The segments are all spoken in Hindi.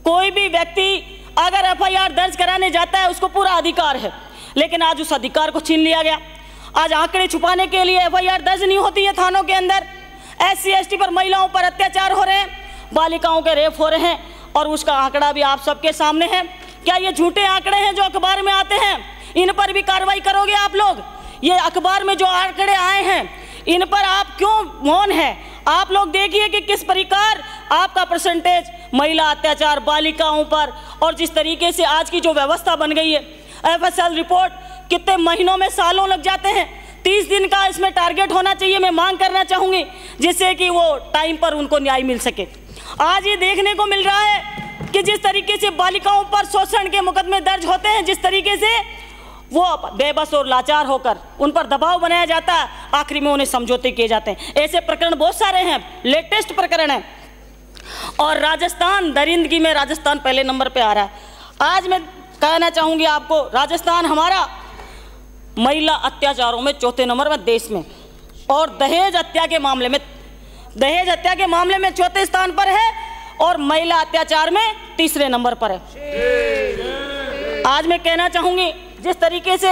कोई भी व्यक्ति अगर एफआईआर दर्ज कराने जाता है उसको पूरा अधिकार है, लेकिन आज उस अधिकार को छीन लिया गया। आज आंकड़े छुपाने के लिए एफआईआर दर्ज नहीं होती है थानों के अंदर। SC ST पर महिलाओं पर अत्याचार हो रहे हैं, बालिकाओं के रेप हो रहे हैं, और उसका आंकड़ा भी आप सबके सामने है। क्या ये झूठे आंकड़े हैं जो अखबार में आते हैं, इन पर भी कार्रवाई करोगे आप लोग? ये अखबार में जो आंकड़े आए हैं इन पर आप क्यों मौन हैं? आप लोग देखिए कि किस प्रकार आपका परसेंटेज महिला अत्याचार, बालिकाओं पर, और जिस तरीके से आज की जो व्यवस्था बन गई है। FSL रिपोर्ट कितने महीनों में, सालों लग जाते हैं। 30 दिन का इसमें टारगेट होना चाहिए, मैं मांग करना चाहूँगी, जिससे कि वो टाइम पर उनको न्याय मिल सके। आज ये देखने को मिल रहा है कि जिस तरीके से बालिकाओं पर शोषण के मुकदमे दर्ज होते हैं, जिस तरीके से वो बेबस और लाचार होकर उन पर दबाव बनाया जाता है, आखिरी में उन्हें समझौते किए जाते हैं। ऐसे प्रकरण बहुत सारे हैं, लेटेस्ट प्रकरण है। और राजस्थान, दरिंदगी में राजस्थान पहले नंबर पे आ रहा है। आज मैं कहना चाहूँगी आपको, राजस्थान हमारा महिला अत्याचारों में 4थे नंबर में देश में, और दहेज हत्या के मामले में 4थे स्थान पर है, और महिला अत्याचार में 3रे नंबर पर है। आज मैं कहना चाहूँगी, जिस तरीके से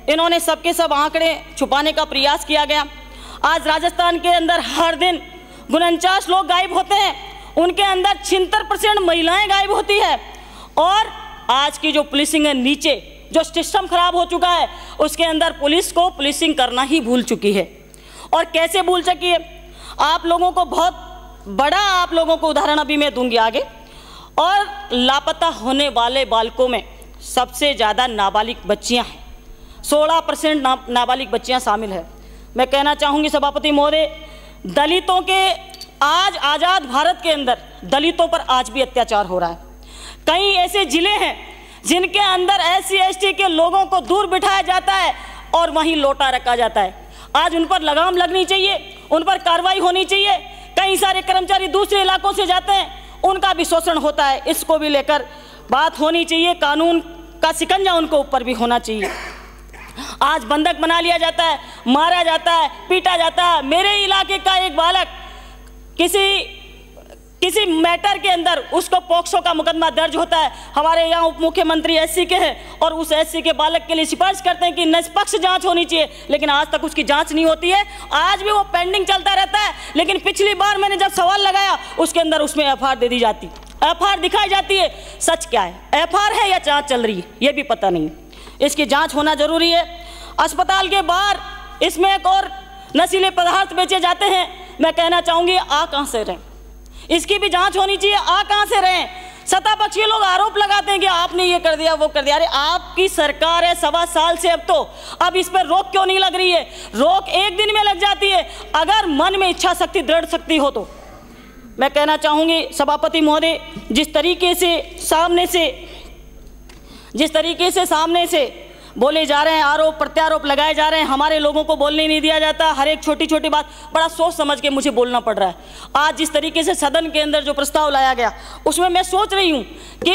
इन्होंने सबके सब आंकड़े छुपाने का प्रयास किया गया, आज राजस्थान के अंदर हर दिन 49 लोग गायब होते हैं, उनके अंदर 76% महिलाएं गायब होती है। और आज की जो पुलिसिंग है, नीचे जो सिस्टम खराब हो चुका है, उसके अंदर पुलिस को पुलिसिंग करना ही भूल चुकी है। और कैसे भूल चुकी है, आप लोगों को बहुत बड़ा आप लोगों को उदाहरण अभी मैं दूंगी आगे। और लापता होने वाले बालकों में सबसे ज़्यादा नाबालिग बच्चियां हैं, 16% नाबालिग बच्चियां शामिल है। मैं कहना चाहूँगी सभापति महोदय, दलितों के आज आज़ाद भारत के अंदर दलितों पर आज भी अत्याचार हो रहा है। कई ऐसे ज़िले हैं जिनके अंदर SC ST के लोगों को दूर बिठाया जाता है और वहीं लौटा रखा जाता है। आज उन पर लगाम लगनी चाहिए, उन पर कार्रवाई होनी चाहिए। कई सारे कर्मचारी दूसरे इलाकों से जाते हैं, उनका भी शोषण होता है, इसको भी लेकर बात होनी चाहिए। कानून का शिकंजा उनको ऊपर भी होना चाहिए। आज बंधक बना लिया जाता है, मारा जाता है, पीटा जाता है। मेरे इलाके का एक बालक किसी मैटर के अंदर उसको पॉक्सो का मुकदमा दर्ज होता है। हमारे यहाँ उप मुख्यमंत्री SC के हैं, और उस SC के बालक के लिए सिफारिश करते हैं कि निष्पक्ष जांच होनी चाहिए, लेकिन आज तक उसकी जांच नहीं होती है। आज भी वो पेंडिंग चलता रहता है। लेकिन पिछली बार मैंने जब सवाल लगाया, उसके अंदर उसमें FIR दे दी जाती, FIR दिखाई जाती है। सच क्या है, FIR है या जांच चल रही है, ये भी पता नहीं। इसकी जांच होना जरूरी है। अस्पताल के बाहर इसमें एक और नशीले पदार्थ बेचे जाते हैं। मैं कहना चाहूँगी, आ कहाँ से रहे, इसकी भी जांच होनी चाहिए। आ कहाँ से रहे? सत्तापक्षी लोग आरोप लगाते हैं कि आपने ये कर दिया, वो कर दिया। अरे आपकी सरकार है 1.25 साल से, अब इस पर रोक क्यों नहीं लग रही है? रोक एक दिन में लग जाती है अगर मन में इच्छा शक्ति, दृढ़ शक्ति हो तो। मैं कहना चाहूँगी सभापति महोदय, जिस तरीके से सामने से बोले जा रहे हैं, आरोप प्रत्यारोप लगाए जा रहे हैं, हमारे लोगों को बोलने नहीं दिया जाता। हर एक छोटी छोटी बात बड़ा सोच समझ के मुझे बोलना पड़ रहा है। आज जिस तरीके से सदन के अंदर जो प्रस्ताव लाया गया, उसमें मैं सोच रही हूँ कि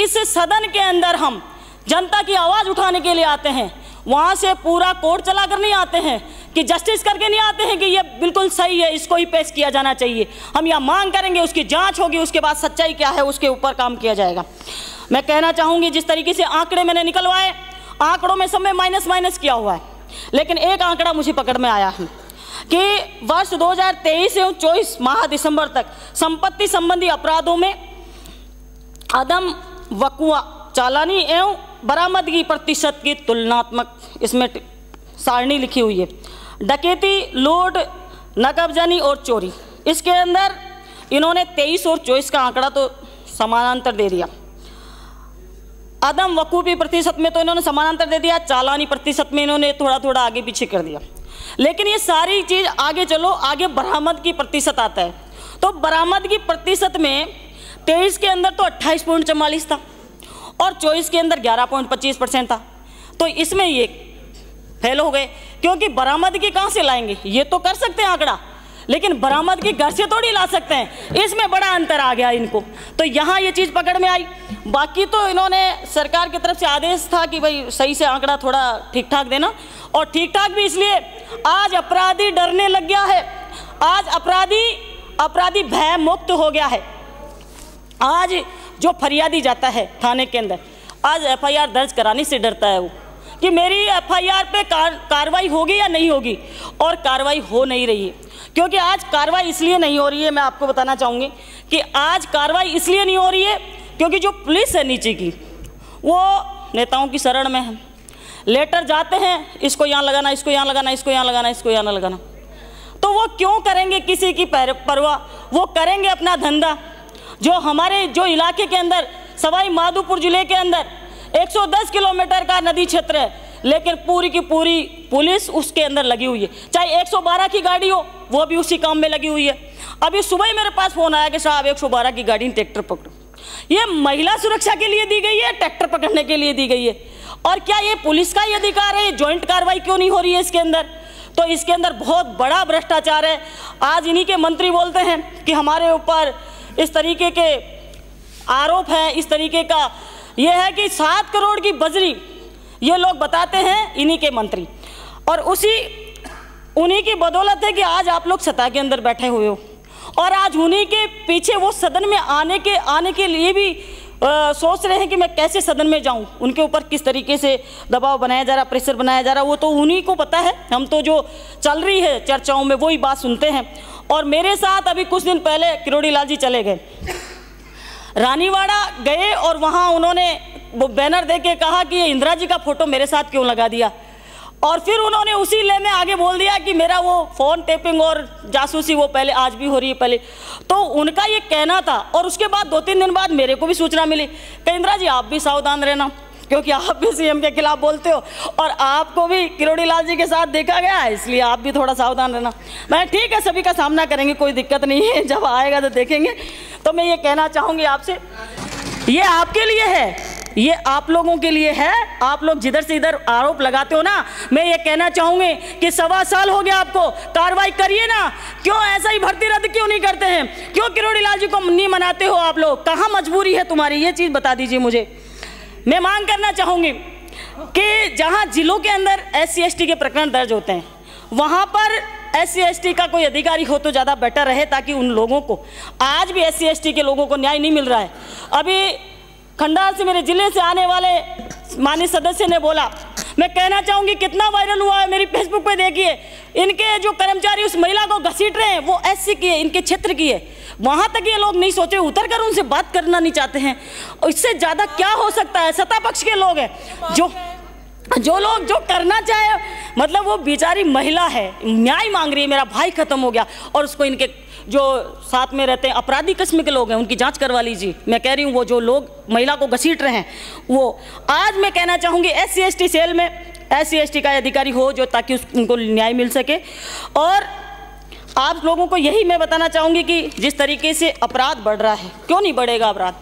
इस सदन के अंदर हम जनता की आवाज़ उठाने के लिए आते हैं, वहाँ से पूरा कोर्ट चला कर नहीं आते हैं, कि जस्टिस करके नहीं आते हैं कि ये बिल्कुल सही है, इसको ही पेश किया जाना चाहिए। हम यह मांग करेंगे, उसकी जाँच होगी, उसके बाद सच्चाई क्या है उसके ऊपर काम किया जाएगा। मैं कहना चाहूँगी, जिस तरीके से आंकड़े मैंने निकलवाए, आंकड़ों में सब में माइनस किया हुआ है, लेकिन एक आंकड़ा मुझे पकड़ में आया है कि वर्ष 2023 से 24 माह दिसंबर तक संपत्ति संबंधी अपराधों में अदम वकुआ, चालानी एवं बरामदगी प्रतिशत की तुलनात्मक इसमें सारणी लिखी हुई है। डकैती, लूट, नकबजनी और चोरी, इसके अंदर इन्होंने 23 और 24 का आंकड़ा तो समानांतर दे दिया। अदम वकूफी प्रतिशत में तो इन्होंने समानांतर दे दिया, चालानी प्रतिशत में इन्होंने थोड़ा थोड़ा आगे पीछे कर दिया। लेकिन ये सारी चीज़ आगे चलो, आगे बरामदगी प्रतिशत आता है, तो बरामदगी प्रतिशत में 23 के अंदर तो 28.44 था और 24 के अंदर 11.25% था। तो इसमें ये फेल हो गए, क्योंकि बरामदगी कहाँ से लाएंगे? ये तो कर सकते हैं आंकड़ा, लेकिन बरामदगी घर से थोड़ी ला सकते हैं, इसमें बड़ा अंतर आ गया इनको। तो यहाँ ये चीज़ पकड़ में आई। बाकी तो इन्होंने सरकार की तरफ से आदेश था कि भाई सही से आंकड़ा थोड़ा ठीक ठाक देना, और ठीक ठाक भी इसलिए आज अपराधी डरने लग गया है, आज अपराधी भय मुक्त हो गया है। आज जो फरियादी जाता है थाने के अंदर, आज एफआईआर दर्ज कराने से डरता है वो कि मेरी एफआईआर पे कार्रवाई होगी या नहीं होगी, और कार्रवाई हो नहीं रही है। क्योंकि आज कार्रवाई इसलिए नहीं हो रही है, मैं आपको बताना चाहूँगी कि आज कार्रवाई इसलिए नहीं हो रही है क्योंकि जो पुलिस है नीचे की वो नेताओं की शरण में है। लेटर जाते हैं, इसको यहाँ लगाना, इसको यहाँ लगाना, इसको यहाँ लगाना, इसको यहाँ लगाना, तो वो क्यों करेंगे किसी की परवाह? वो करेंगे अपना धंधा। जो हमारे जो इलाके के अंदर सवाई माधोपुर जिले के अंदर 110 किलोमीटर का नदी क्षेत्र है, लेकिन पूरी की पूरी पुलिस उसके अंदर लगी हुई है। चाहे 112 की गाड़ी हो, वो भी उसी काम में लगी हुई है। अभी सुबह ही मेरे पास फोन आया कि साहब 112 की गाड़ी ट्रैक्टर पकड़ो। ये महिला सुरक्षा के लिए दी गई है, ट्रैक्टर पकड़ने के लिए दी गई है? और क्या ये पुलिस का ही अधिकार है? ज्वाइंट कार्रवाई क्यों नहीं हो रही है इसके अंदर? तो इसके अंदर बहुत बड़ा भ्रष्टाचार है। आज इन्हीं के मंत्री बोलते हैं कि हमारे ऊपर इस तरीके के आरोप हैं, इस तरीके का ये है कि 7 करोड़ की बजरी ये लोग बताते हैं इन्हीं के मंत्री, और उन्हीं की बदौलत है कि आज आप लोग सत्ता के अंदर बैठे हुए हो, और आज उन्हीं के पीछे वो सदन में आने के लिए भी सोच रहे हैं कि मैं कैसे सदन में जाऊं। उनके ऊपर किस तरीके से दबाव बनाया जा रहा, प्रेशर बनाया जा रहा, वो तो उन्हीं को पता है। हम तो जो चल रही है चर्चाओं में वही बात सुनते हैं। और मेरे साथ अभी कुछ दिन पहले किरोड़ी लाल जी चले गए, रानीवाड़ा गए, और वहाँ उन्होंने वो बैनर दे के कहा कि ये इंदिरा जी का फोटो मेरे साथ क्यों लगा दिया, और फिर उन्होंने उसी ले में आगे बोल दिया कि मेरा वो फ़ोन टेपिंग और जासूसी वो पहले आज भी हो रही है पहले। तो उनका ये कहना था, और उसके बाद 2-3 दिन बाद मेरे को भी सूचना मिली कि इंदिरा जी आप भी सावधान रहना, क्योंकि आप भी सीएम के खिलाफ बोलते हो और आपको भी किरोड़ी लाल जी के साथ देखा गया है, इसलिए आप भी थोड़ा सावधान रहना। मैं ठीक है, सभी का सामना करेंगे, कोई दिक्कत नहीं है, जब आएगा तो देखेंगे। तो मैं ये कहना चाहूँगी आपसे, ये आपके लिए है, ये आप लोगों के लिए है। आप लोग जिधर से इधर आरोप लगाते हो ना, मैं ये कहना चाहूँगी कि 1.25 साल हो गया आपको, कार्रवाई करिए ना। क्यों ऐसा ही भर्ती रद्द क्यों नहीं करते हैं? क्यों किरोड़ी लाल जी को नहीं मनाते हो आप लोग? कहाँ मजबूरी है तुम्हारी, ये चीज़ बता दीजिए मुझे। मैं मांग करना चाहूँगी कि जहाँ जिलों के अंदर SC/ST के प्रकरण दर्ज होते हैं, वहाँ पर SC/ST का कोई अधिकारी हो तो ज़्यादा बेटर रहे, ताकि उन लोगों को, आज भी SC/ST के लोगों को न्याय नहीं मिल रहा है। अभी खंडार से मेरे जिले से आने वाले माननीय सदस्य ने बोला, मैं कहना चाहूँगी कितना वायरल हुआ है, मेरी फेसबुक पे देखिए, इनके जो कर्मचारी उस महिला को घसीट रहे हैं वो SC की है, इनके क्षेत्र की है। वहाँ तक ये लोग नहीं सोचे, उतर कर उनसे बात करना नहीं चाहते हैं। इससे ज़्यादा क्या हो सकता है? सत्ता पक्ष के लोग हैं, जो लोग जो करना चाहे, मतलब वो बेचारी महिला है, न्याय मांग रही है, मेरा भाई खत्म हो गया, और उसको इनके जो साथ में रहते हैं अपराधी किस्म के लोग हैं, उनकी जांच करवा लीजिए। मैं कह रही हूँ वो जो लोग महिला को घसीट रहे हैं वो, आज मैं कहना चाहूँगी SC/ST सेल में SC/ST का अधिकारी हो जो, ताकि उनको न्याय मिल सके। और आप लोगों को यही मैं बताना चाहूँगी कि जिस तरीके से अपराध बढ़ रहा है, क्यों नहीं बढ़ेगा अपराध?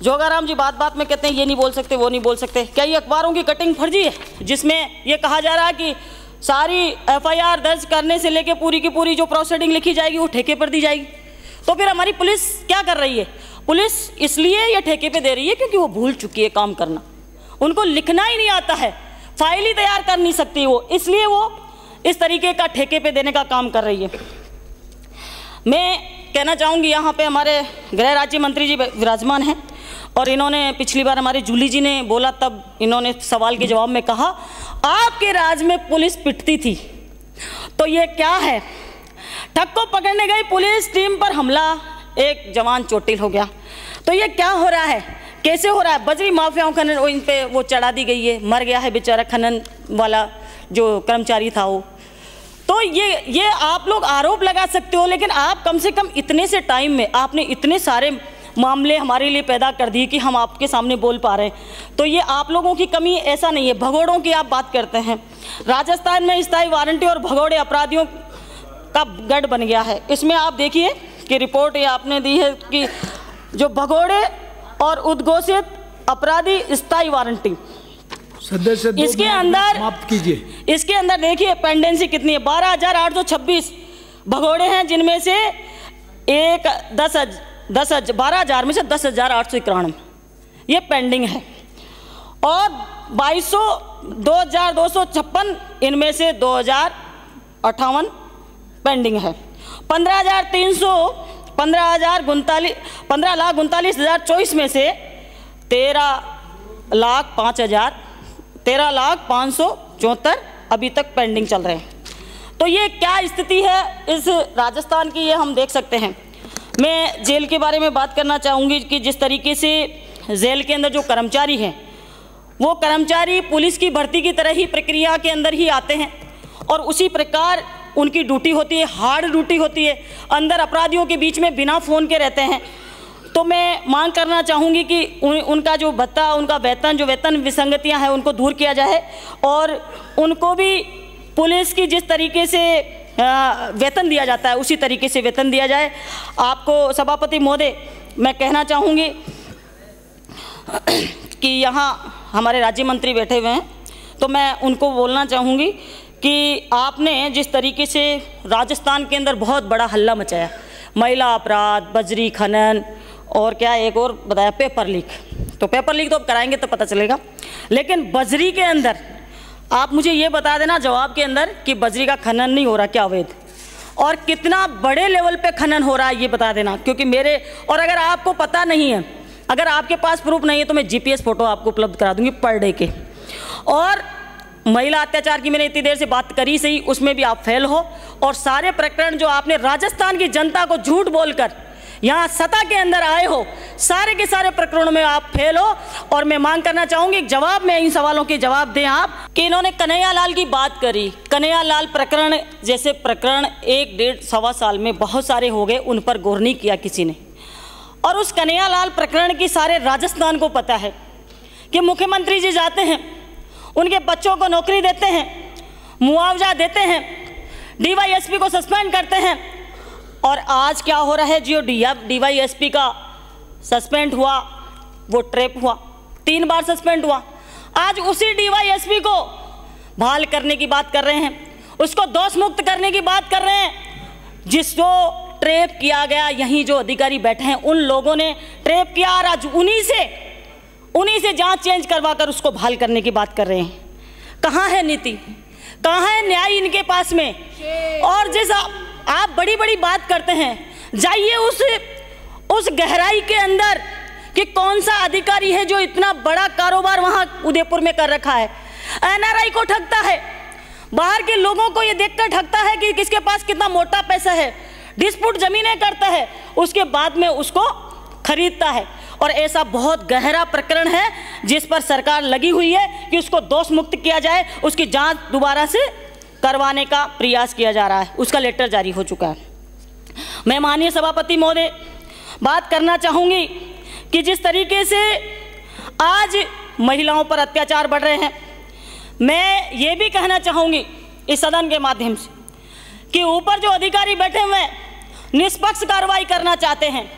जोगाराम जी बात बात में कहते हैं ये नहीं बोल सकते, वो नहीं बोल सकते। क्या ये अखबारों की कटिंग फर्जी है जिसमें ये कहा जा रहा है कि सारी FIR दर्ज करने से लेके पूरी की पूरी जो प्रोसीडिंग लिखी जाएगी वो ठेके पर दी जाएगी? तो फिर हमारी पुलिस क्या कर रही है? पुलिस इसलिए ये ठेके पे दे रही है क्योंकि वो भूल चुकी है काम करना, उनको लिखना ही नहीं आता है, फाइल ही तैयार कर नहीं सकती वो, इसलिए वो इस तरीके का ठेके पे देने का काम कर रही है। मैं कहना चाहूँगी यहाँ पे हमारे गृह राज्य मंत्री जी विराजमान हैं, और इन्होंने पिछली बार हमारे जूली जी ने बोला तब इन्होंने सवाल के जवाब में कहा आपके राज में पुलिस पिटती थी। तो ये क्या है? ठग को पकड़ने गई पुलिस टीम पर हमला, एक जवान चोटिल हो गया। तो ये क्या हो रहा है, कैसे हो रहा है? बजरी माफियाओं खनन इन पे वो चढ़ा दी गई है, मर गया है बेचारा खनन वाला जो कर्मचारी था वो। तो ये आप लोग आरोप लगा सकते हो, लेकिन आप कम से कम इतने से टाइम में आपने इतने सारे मामले हमारे लिए पैदा कर दिए कि हम आपके सामने बोल पा रहे हैं। तो ये आप लोगों की कमी ऐसा नहीं है। भगोड़ों की आप बात करते हैं, राजस्थान में स्थायी वारंटी और भगोड़े अपराधियों का गढ़ बन गया है। इसमें आप देखिए कि रिपोर्ट ये आपने दी है कि जो भगोड़े और उद्घोषित अपराधी स्थायी वारंटी, इसके अंदर समाप्त कीजिए। इसके अंदर देखिए पेंडेंसी कितनी है, 12,826 भगोड़े हैं, जिनमें से 12,000 में से 10,891 ये पेंडिंग है, और 2,256 इनमें से 2,058 पेंडिंग है। 15,39,24 में से 13,05,74 अभी तक पेंडिंग चल रहे हैं। तो ये क्या स्थिति है इस राजस्थान की, ये हम देख सकते हैं। मैं जेल के बारे में बात करना चाहूँगी कि जिस तरीके से जेल के अंदर जो कर्मचारी हैं, वो कर्मचारी पुलिस की भर्ती की तरह ही प्रक्रिया के अंदर ही आते हैं और उसी प्रकार उनकी ड्यूटी होती है, हार्ड ड्यूटी होती है, अंदर अपराधियों के बीच में बिना फ़ोन के रहते हैं। तो मैं मांग करना चाहूँगी कि उनका जो भत्ता, उनका वेतन, जो वेतन विसंगतियाँ हैं उनको दूर किया जाए और उनको भी पुलिस की जिस तरीके से वेतन दिया जाता है उसी तरीके से वेतन दिया जाए। आपको सभापति महोदय मैं कहना चाहूँगी कि यहाँ हमारे राज्य मंत्री बैठे हुए हैं, तो मैं उनको बोलना चाहूँगी कि आपने जिस तरीके से राजस्थान के अंदर बहुत बड़ा हल्ला मचाया, महिला अपराध, बजरी खनन और क्या एक और बताया, पेपर लीक। तो पेपर लीक तो अब कराएंगे तो पता चलेगा, लेकिन बजरी के अंदर आप मुझे ये बता देना जवाब के अंदर कि बजरी का खनन नहीं हो रहा क्या अवैध, और कितना बड़े लेवल पे खनन हो रहा है ये बता देना। क्योंकि मेरे, और अगर आपको पता नहीं है, अगर आपके पास प्रूफ नहीं है तो मैं जीपीएस फोटो आपको उपलब्ध करा दूंगी पर डे के। और महिला अत्याचार की मैंने इतनी देर से बात करी सही, उसमें भी आप फेल हो, और सारे प्रकरण जो आपने राजस्थान की जनता को झूठ बोलकर यहाँ सत्ता के अंदर आए हो, सारे के सारे प्रकरणों में आप फेल हो। और मैं मांग करना चाहूँगी जवाब में इन सवालों के जवाब दें आप, कि इन्होंने कन्हैयालाल की बात करी। कन्हैयालाल प्रकरण जैसे प्रकरण 1-1.5 साल में बहुत सारे हो गए, उन पर गौर नहीं किया किसी ने। और उस कन्हैयालाल प्रकरण की सारे राजस्थान को पता है कि मुख्यमंत्री जी जाते हैं, उनके बच्चों को नौकरी देते हैं, मुआवजा देते हैं, डीवाईएसपी को सस्पेंड करते हैं। और आज क्या हो रहा है, जो डीवाईएसपी का सस्पेंड हुआ वो ट्रैप हुआ, 3 बार सस्पेंड हुआ। आज उसी डीवाईएसपी को बहाल करने की बात कर रहे हैं, उसको दोष मुक्त करने की बात कर रहे हैं। जिसको ट्रैप किया गया, यहीं जो अधिकारी बैठे हैं उन लोगों ने ट्रैप किया, और आज उन्हीं से जांच चेंज करवा कर उसको बहाल करने की बात कर रहे हैं। कहाँ है नीति, कहाँ है न्याय इनके पास में? और जिस आप बड़ी बड़ी बात करते हैं, जाइए उस गहराई के अंदर कि कौन सा अधिकारी है जो इतना बड़ा कारोबार वहां उदयपुर में कर रखा है, एनआरआई को ठगता है, बाहर के लोगों को ये देखकर ठगता है कि किसके पास कितना मोटा पैसा है, डिस्प्यूट जमीनें करता है, उसके बाद में उसको खरीदता है। और ऐसा बहुत गहरा प्रकरण है जिस पर सरकार लगी हुई है कि उसको दोष मुक्त किया जाए, उसकी जांच दोबारा से करवाने का प्रयास किया जा रहा है, उसका लेटर जारी हो चुका है। मैं माननीय सभापति महोदय बात करना चाहूँगी कि जिस तरीके से आज महिलाओं पर अत्याचार बढ़ रहे हैं, मैं ये भी कहना चाहूँगी इस सदन के माध्यम से कि ऊपर जो अधिकारी बैठे हुए हैं निष्पक्ष कार्रवाई करना चाहते हैं,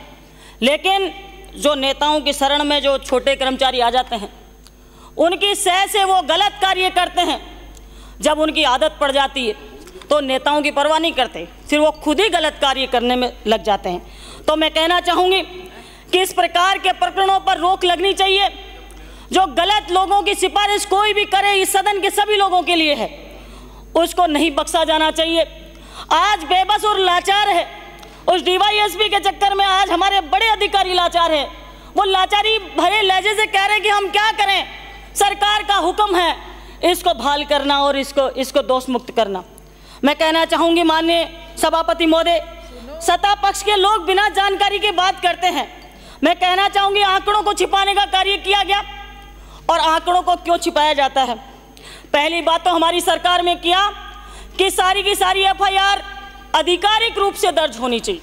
लेकिन जो नेताओं की शरण में जो छोटे कर्मचारी आ जाते हैं, उनकी सह से वो गलत कार्य करते हैं। जब उनकी आदत पड़ जाती है तो नेताओं की परवाह नहीं करते, फिर वो खुद ही गलत कार्य करने में लग जाते हैं। तो मैं कहना चाहूँगी कि इस प्रकार के प्रकरणों पर रोक लगनी चाहिए। जो गलत लोगों की सिफारिश कोई भी करे, इस सदन के सभी लोगों के लिए है, उसको नहीं बख्शा जाना चाहिए। आज बेबस और लाचार है, उस डीवाईएसपी के चक्कर में आज हमारे बड़े अधिकारी लाचार है। वो लाचारी भरे लहजे से कह रहे हैं कि हम क्या करें, सरकार का हुक्म है इसको बहाल करना और इसको दोष मुक्त करना। मैं कहना चाहूँगी माननीय सभापति महोदय, सत्ता पक्ष के लोग बिना जानकारी के बात करते हैं। मैं कहना चाहूँगी आंकड़ों को छिपाने का कार्य किया गया, और आंकड़ों को क्यों छिपाया जाता है? पहली बात तो हमारी सरकार में किया कि सारी की सारी एफआईआर आधिकारिक रूप से दर्ज होनी चाहिए।